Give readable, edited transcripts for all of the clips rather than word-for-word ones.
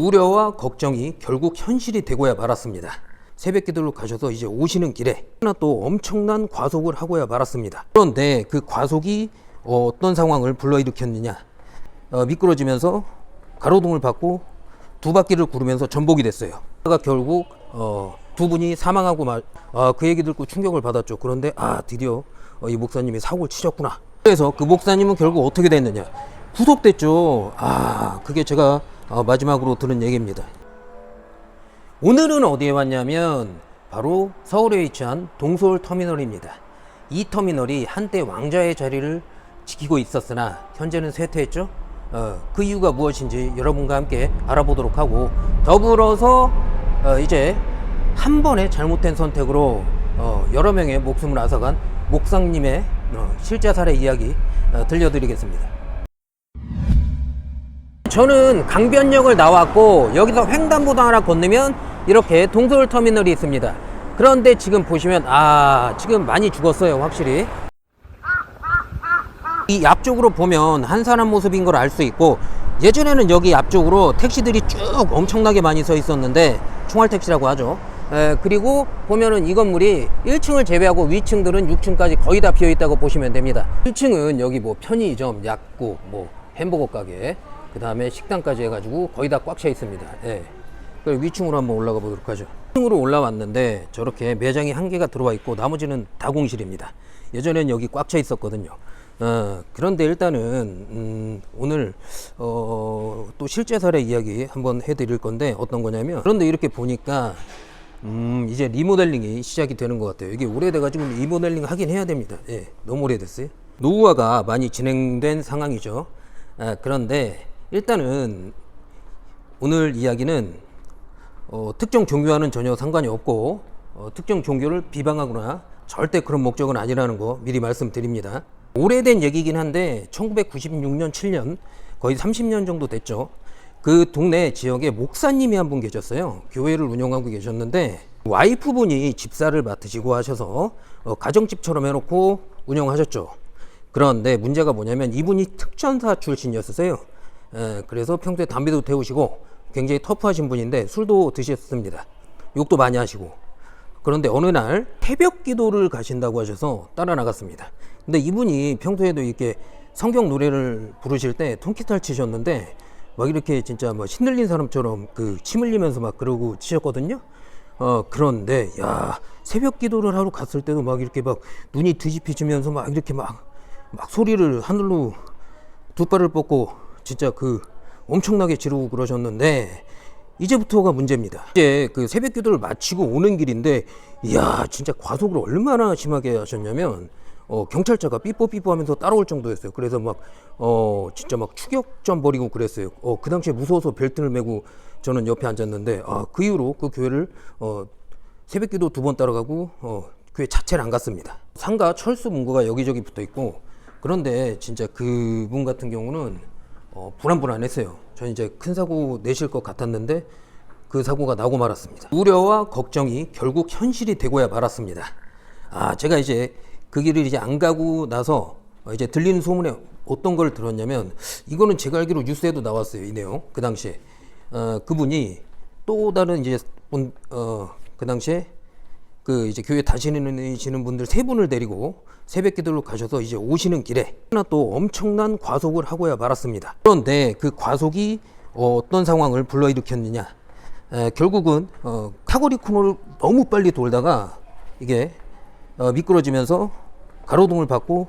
우려와 걱정이 결국 현실이 되고야 말았습니다. 새벽 기도를 가셔서 이제 오시는 길에 하나 또 엄청난 과속을 하고야 말았습니다. 그런데 그 과속이 어떤 상황을 불러일으켰느냐, 미끄러지면서 가로등을 받고 두 바퀴를 구르면서 전복이 됐어요. 그러다가 결국 두 분이 사망하고 그 얘기 듣고 충격을 받았죠. 그런데 드디어 이 목사님이 사고를 치셨구나. 그래서 그 목사님은 결국 어떻게 됐느냐, 구속됐죠. 그게 제가 마지막으로 들은 얘기입니다. 오늘은 어디에 왔냐면 바로 서울에 위치한 동서울터미널입니다. 이 터미널이 한때 왕좌의 자리를 지키고 있었으나 현재는 쇠퇴했죠. 그 이유가 무엇인지 여러분과 함께 알아보도록 하고, 더불어서 이제 한 번의 잘못된 선택으로 여러 명의 목숨을 앗아간 목사님의 실제 사례 이야기 들려드리겠습니다. 저는 강변역을 나왔고 여기서 횡단보도 하나 건너면 이렇게 동서울터미널이 있습니다. 그런데 지금 보시면 지금 많이 죽었어요. 확실히 이 앞쪽으로 보면 한 사람 모습인 걸 알 수 있고, 예전에는 여기 앞쪽으로 택시들이 쭉 엄청나게 많이 서 있었는데 총알택시라고 하죠. 그리고 보면은 이 건물이 1층을 제외하고 위층들은 6층까지 거의 다 비어 있다고 보시면 됩니다. 1층은 여기 뭐 편의점, 약국, 뭐 햄버거 가게, 그 다음에 식당까지 해가지고 거의 다 꽉 차 있습니다. 그럼 위층으로 한번 올라가 보도록 하죠. 1층으로 올라왔는데 저렇게 매장이 한 개가 들어와 있고 나머지는 다 공실입니다. 예전엔 여기 꽉 차 있었거든요. 그런데 일단은 오늘 또 실제 사례 이야기 한번 해드릴 건데, 어떤 거냐면, 그런데 이렇게 보니까 이제 리모델링이 시작이 되는 것 같아요. 이게 오래돼가지고 리모델링 하긴 해야 됩니다. 너무 오래됐어요. 노후화가 많이 진행된 상황이죠. 그런데 일단은 오늘 이야기는 특정 종교와는 전혀 상관이 없고 특정 종교를 비방하거나 절대 그런 목적은 아니라는 거 미리 말씀드립니다. 오래된 얘기긴 한데 1996년 7년 거의 30년 정도 됐죠. 그 동네 지역에 목사님이 한 분 계셨어요. 교회를 운영하고 계셨는데 와이프분이 집사를 맡으시고 하셔서 가정집처럼 해놓고 운영하셨죠. 그런데 문제가 뭐냐면 이분이 특전사 출신이었어요. 그래서 평소에 담배도 태우시고 굉장히 터프하신 분인데 술도 드셨습니다. 욕도 많이 하시고. 그런데 어느 날 새벽 기도를 가신다고 하셔서 따라 나갔습니다. 근데 이분이 평소에도 이렇게 성경 노래를 부르실 때 통기타를 치셨는데 막 이렇게 진짜 뭐 신들린 사람처럼 침 흘리면서 막 그러고 치셨거든요. 그런데 새벽 기도를 하러 갔을 때도 막 이렇게 막 눈이 뒤집히지면서 막 이렇게 막 소리를 하늘로 두 발을 뻗고 진짜 엄청나게 지르고 그러셨는데, 이제부터가 문제입니다. 이제 새벽 기도를 마치고 오는 길인데 진짜 과속을 얼마나 심하게 하셨냐면 경찰차가 삐뽀삐뽀 하면서 따라올 정도였어요. 그래서 진짜 막 추격전 벌이고 그랬어요. 그 당시에 무서워서 벨트를 메고 저는 옆에 앉았는데 그 이후로 그 교회를 새벽 기도 2번 따라가고 교회 자체를 안 갔습니다. 상가 철수 문구가 여기저기 붙어 있고, 그런데 진짜 그분 같은 경우는 불안불안했어요. 저는 이제 큰 사고 내실 것 같았는데 그 사고가 나고 말았습니다. 우려와 걱정이 결국 현실이 되고야 말았습니다. 제가 이제 그 길을 이제 안 가고 나서 이제 들리는 소문에 어떤 걸 들었냐면, 이거는 제가 알기로 뉴스에도 나왔어요. 이 내용. 그 당시에 그분이 또 다른 이제 그 당시에 이제 교회 다니시는 분들 3분을 데리고 새벽 기도를 가셔서 이제 오시는 길에 하나 또 엄청난 과속을 하고야 말았습니다. 그런데 그 과속이 어떤 상황을 불러일으켰느냐, 결국은 카고리 코너를 너무 빨리 돌다가 이게 미끄러지면서 가로등을 받고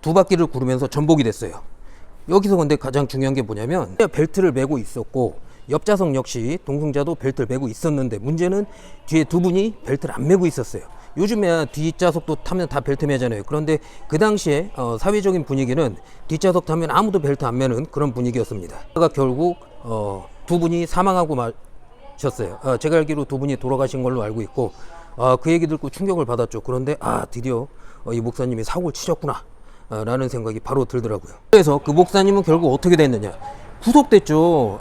두 바퀴를 구르면서 전복이 됐어요. 여기서 근데 가장 중요한 게 뭐냐면, 벨트를 메고 있었고 옆좌석 역시 동승자도 벨트를 메고 있었는데 문제는 뒤에 두 분이 벨트를 안 메고 있었어요. 요즘에 뒷좌석도 타면 다 벨트 매잖아요. 그런데 그 당시에 사회적인 분위기는 뒷좌석 타면 아무도 벨트 안 매는 그런 분위기였습니다. 결국 두 분이 사망하고 마셨어요. 제가 알기로 두 분이 돌아가신 걸로 알고 있고, 그 얘기 듣고 충격을 받았죠. 그런데 드디어 이 목사님이 사고를 치셨구나 라는 생각이 바로 들더라고요. 그래서 그 목사님은 결국 어떻게 됐느냐, 구속됐죠.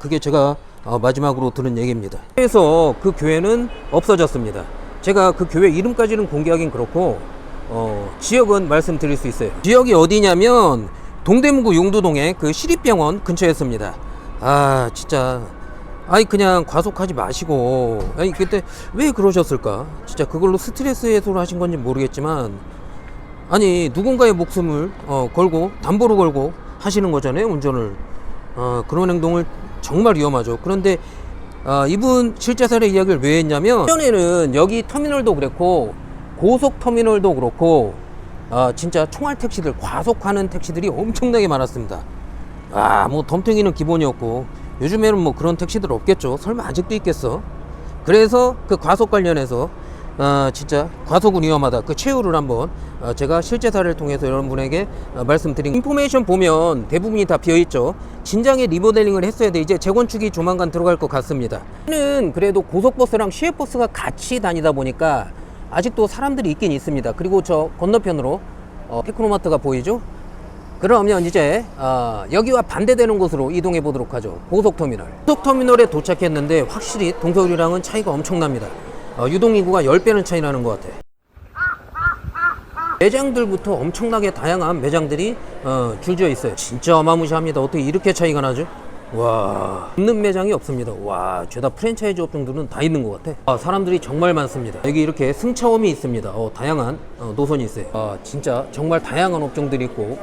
그게 제가 마지막으로 들은 얘기입니다. 그래서 그 교회는 없어졌습니다. 제가 그 교회 이름까지는 공개하긴 그렇고 지역은 말씀드릴 수 있어요. 지역이 어디냐면 동대문구 용두동의 그 시립병원 근처였습니다. 진짜 아니 그냥 과속하지 마시고, 아니 그때 왜 그러셨을까? 진짜 그걸로 스트레스 해소를 하신 건지 모르겠지만, 아니 누군가의 목숨을 걸고 담보로 걸고 하시는 거잖아요, 운전을. 그런 행동을 정말 위험하죠. 그런데 이분 실제 사례 이야기를 왜 했냐면, 예전에는 여기 터미널도 그렇고 고속 터미널도 그렇고 진짜 총알 택시들, 과속하는 택시들이 엄청나게 많았습니다. 뭐 덤탱이는 기본이었고, 요즘에는 뭐 그런 택시들 없겠죠. 설마 아직도 있겠어? 그래서 그 과속 관련해서 진짜 과속은 위험하다, 그 최후를 한번 제가 실제 사례를 통해서 여러분에게 말씀드린. 인포메이션 보면 대부분이 다 비어있죠. 진작에 리모델링을 했어야 돼. 이제 재건축이 조만간 들어갈 것 같습니다. 는 그래도 고속버스랑 시외버스가 같이 다니다 보니까 아직도 사람들이 있긴 있습니다. 그리고 저 건너편으로 테크노마트가 보이죠? 그러면 이제 여기와 반대되는 곳으로 이동해 보도록 하죠. 고속터미널. 고속터미널에 도착했는데 확실히 동서울이랑은 차이가 엄청납니다. 유동인구가 10배는 차이 나는 것 같아. 매장들부터 엄청나게 다양한 매장들이 줄지어 있어요. 진짜 어마무시합니다. 어떻게 이렇게 차이가 나죠? 와, 없는 매장이 없습니다. 와, 죄다 프랜차이즈 업종들은 다 있는 것 같아. 사람들이 정말 많습니다. 여기 이렇게 승차홈이 있습니다. 다양한 노선이 있어요. 진짜 정말 다양한 업종들이 있고,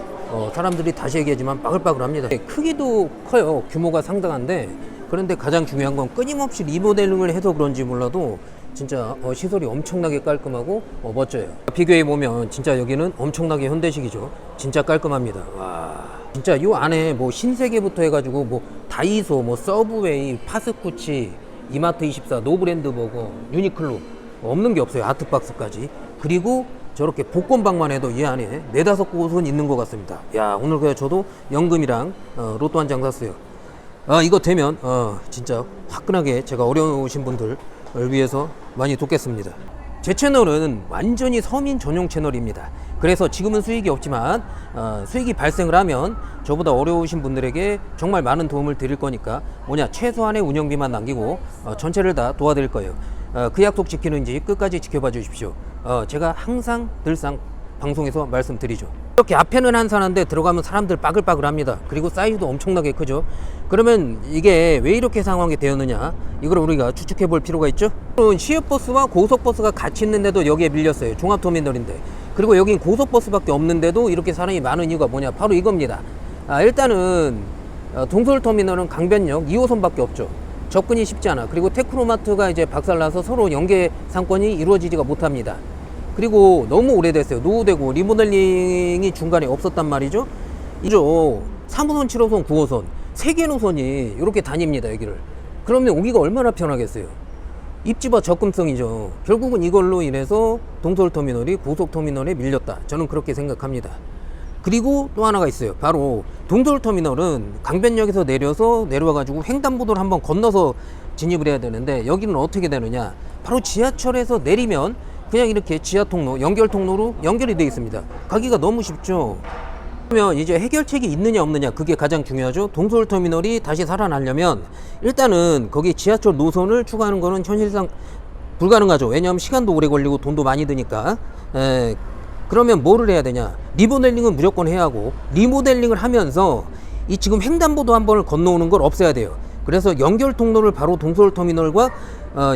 사람들이 다시 얘기하지만 빠글빠글합니다. 크기도 커요. 규모가 상당한데, 그런데 가장 중요한 건 끊임없이 리모델링을 해서 그런지 몰라도 진짜 시설이 엄청나게 깔끔하고 멋져요. 비교해 보면 진짜 여기는 엄청나게 현대식이죠. 진짜 깔끔합니다. 와, 진짜 요 안에 뭐 신세계부터 해가지고 뭐 다이소, 뭐 서브웨이, 파스쿠치, 이마트24, 노브랜드버거, 유니클로 없는 게 없어요. 아트박스까지. 그리고 저렇게 복권방만 해도 이 안에 4-5곳은 있는 것 같습니다. 야, 오늘 그냥 저도 연금이랑 로또 한 장 샀어요. 이거 되면 진짜 화끈하게 제가 어려우신 분들을 위해서 많이 돕겠습니다. 제 채널은 완전히 서민 전용 채널입니다. 그래서 지금은 수익이 없지만 수익이 발생을 하면 저보다 어려우신 분들에게 정말 많은 도움을 드릴 거니까 최소한의 운영비만 남기고 전체를 다 도와드릴 거예요. 그 약속 지키는지 끝까지 지켜봐 주십시오. 제가 항상 늘상 방송에서 말씀드리죠. 이렇게 앞에는 한산한데 들어가면 사람들 빠글빠글합니다. 그리고 사이즈도 엄청나게 크죠. 그러면 이게 왜 이렇게 상황이 되었느냐, 이걸 우리가 추측해 볼 필요가 있죠. 시외버스와 고속버스가 같이 있는데도 여기에 밀렸어요. 종합터미널인데. 그리고 여긴 고속버스밖에 없는데도 이렇게 사람이 많은 이유가 뭐냐, 바로 이겁니다. 일단은 동서울터미널은 강변역 2호선밖에 없죠. 접근이 쉽지 않아. 그리고 테크노마트가 이제 박살나서 서로 연계 상권이 이루어지지가 못합니다. 그리고 너무 오래됐어요. 노후되고 리모델링이 중간에 없었단 말이죠. 이죠. 3호선, 7호선, 9호선 3개 노선이 이렇게 다닙니다, 여기를. 그러면 오기가 얼마나 편하겠어요. 입지와 접근성이죠. 결국은 이걸로 인해서 동서울터미널이 고속터미널에 밀렸다, 저는 그렇게 생각합니다. 그리고 또 하나가 있어요. 바로 동서울터미널은 강변역에서 내려와가지고 횡단보도를 한번 건너서 진입을 해야 되는데, 여기는 어떻게 되느냐, 바로 지하철에서 내리면 그냥 이렇게 지하 통로, 연결 통로로 연결이 되어 있습니다. 가기가 너무 쉽죠. 그러면 이제 해결책이 있느냐 없느냐, 그게 가장 중요하죠. 동서울터미널이 다시 살아나려면 일단은 거기 지하철 노선을 추가하는 거는 현실상 불가능하죠. 왜냐하면 시간도 오래 걸리고 돈도 많이 드니까. 그러면 뭐를 해야 되냐, 리모델링은 무조건 해야 하고, 리모델링을 하면서 이 지금 횡단보도 한 번을 건너오는 걸 없애야 돼요. 그래서 연결 통로를 바로 동서울터미널과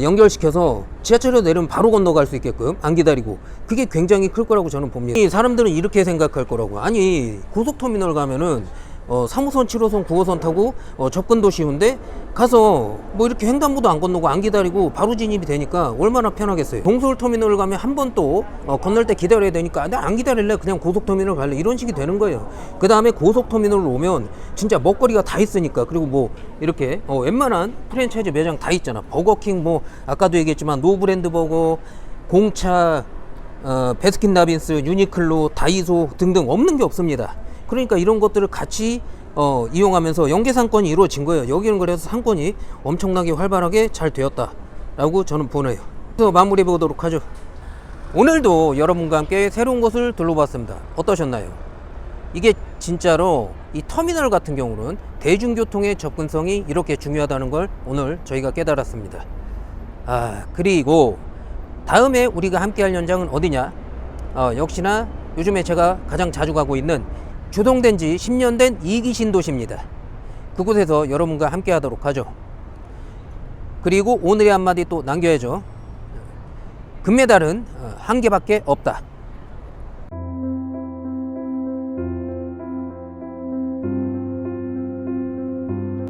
연결시켜서 지하철에 내리면 바로 건너갈 수 있게끔 안 기다리고, 그게 굉장히 클 거라고 저는 봅니다. 사람들은 이렇게 생각할 거라고. 아니, 고속터미널 가면은 3호선, 7호선, 9호선 타고 접근도 쉬운데 가서 뭐 이렇게 횡단보도 안 건너고 안 기다리고 바로 진입이 되니까 얼마나 편하겠어요. 동서울터미널을 가면 한 번 또 건널 때 기다려야 되니까 나 안 기다릴래, 그냥 고속터미널 갈래, 이런 식이 되는 거예요. 그 다음에 고속터미널로 오면 진짜 먹거리가 다 있으니까, 그리고 뭐 이렇게 웬만한 프랜차이즈 매장 다 있잖아. 버거킹, 뭐 아까도 얘기했지만 노브랜드버거, 공차, 베스킨라빈스, 유니클로, 다이소 등등 없는 게 없습니다. 그러니까 이런 것들을 같이 이용하면서 연계상권이 이루어진 거예요. 여기는 그래서 상권이 엄청나게 활발하게 잘 되었다라고 저는 보네요. 그래서 마무리해 보도록 하죠. 오늘도 여러분과 함께 새로운 곳을 둘러봤습니다. 어떠셨나요? 이게 진짜로 이 터미널 같은 경우는 대중교통의 접근성이 이렇게 중요하다는 걸 오늘 저희가 깨달았습니다. 그리고 다음에 우리가 함께 할 현장은 어디냐? 역시나 요즘에 제가 가장 자주 가고 있는 조성된 지 10년 된 이기 신도시입니다. 그곳에서 여러분과 함께 하도록 하죠. 그리고 오늘의 한마디 또 남겨야죠. 금메달은 한 개밖에 없다.